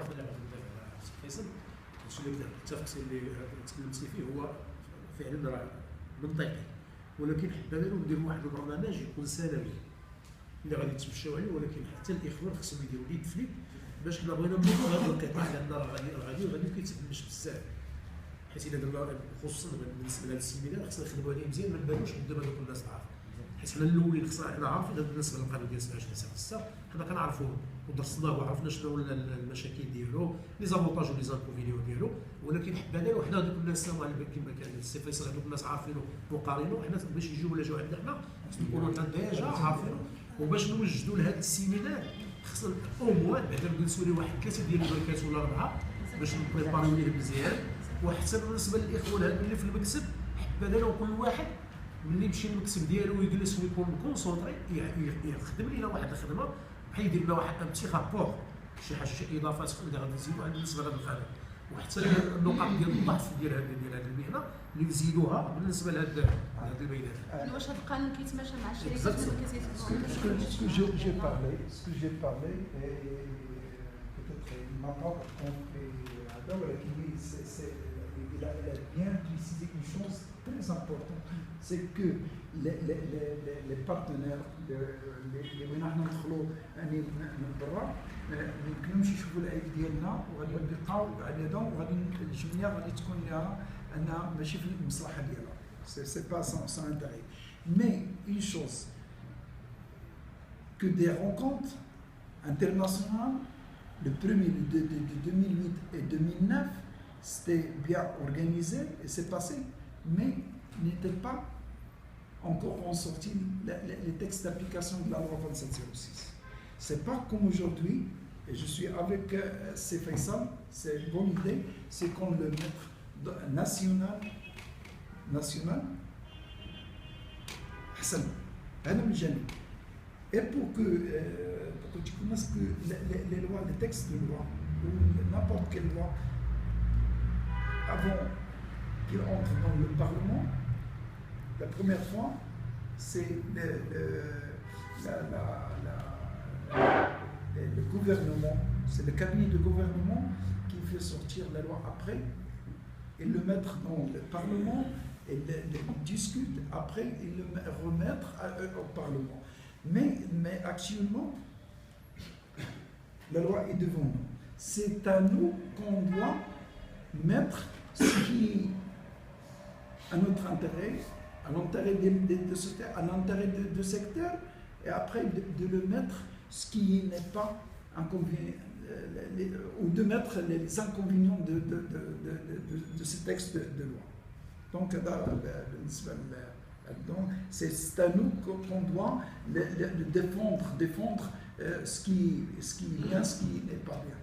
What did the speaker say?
الاضافه اللي غادي نضيف على السي فيصل الشيء اللي اتفقت اللي تكلمتي فيه هو فعلا راه منطقي، ولكن حبينا نديروا واحد البرنامج يكون سنوي اللي غادي تمشيو عليه، ولكن حتى الاخوان خصهم يديروا ليد فليك باش حنا بغينا نبداو هذا القطاع لان راه غادي كيتهمش بزاف، حيت الا درنا خصوصا بالنسبه لهذا السيمينار خصنا نخدموا عليه مزيان ما نبانوش قدام هذوك الناس العارفين، حيت حنا الاولين خصنا حنا عارفين هذا بالنسبه للقانون ديال 27 ساعه 6 حنا كنعرفوه ودرسناه وعرفنا شنو المشاكل ديالو لي زافونتاج ولي زانكونفينيون ديالو، ولكن حبانا له حنا هذوك الناس كما كان السي فيصل هذوك الناس عارفينه وقارينه، حنا باش يجيو ولا جاو عندنا حنا خصنا نكونوا حنا ديجا عارفينه، وباش نوجدوا لهذا السيمينار خصنا او موان بعدا نجلسوا ليه واحد 3 ديال البركات ولا 4 باش نبريباريو ليه مزيان، وحتى بالنسبه للاخوان هذو اللي في المكتب حبانا له كل واحد ملي يمشي للمكتب ديالو ويجلس ويكون كونسونطري يخدم لينا واحد الخدمه بحال يدير لنا واحد ان بتي رابور شي حاجه شي اضافات اللي غادي نزيدوها بالنسبه لهذا الخدمه، وحتى النقاط ديال الضعف ديال هذه المهنه اللي نزيدوها بالنسبه لهذا البيانات. واش هذا القانون كيتماشى مع الشركات اللي Ce que j'ai parlé, et peut-être il m'a pas compris Adam, il a bien précisé une chose très importante, c'est que les partenaires اللي بغينا حنا ندخلوا يعني من برا ما يمكنهمش يشوفوا العيب ديالنا وغادي يلقاو على يدهم وغادي الجمعيه غادي تكون لها انها ماشي في المصلحه ديالها، سي با سون انتيري. Mais une chose, que des rencontres internationales, le premier de 2008 et 2009, c'était bien organisé et c'est passé, mais n'était pas encore ressorti les textes d'application de la loi 2706. C'est pas comme aujourd'hui, et je suis avec C. Faisal, c'est une bonne idée, c'est qu'on le mette national, حسن هذا من جانب. Et pour que tu connaisses que les lois, les textes de loi, ou n'importe quelle loi, avant qu'il entre dans le Parlement, la première fois, c'est le gouvernement, c'est le cabinet de gouvernement qui fait sortir la loi après et le mettre dans le Parlement et le discute après et le remettre au Parlement. Mais actuellement, la loi est devant nous. C'est à nous qu'on doit mettre ce qui est à notre intérêt, à l'intérêt à l'intérêt de secteur, et après de le mettre ce qui n'est pas inconvénient, ou de mettre les inconvénients de ce texte de loi. Donc, c'est à nous qu'on doit défendre ce qui est bien, ce qui n'est pas bien.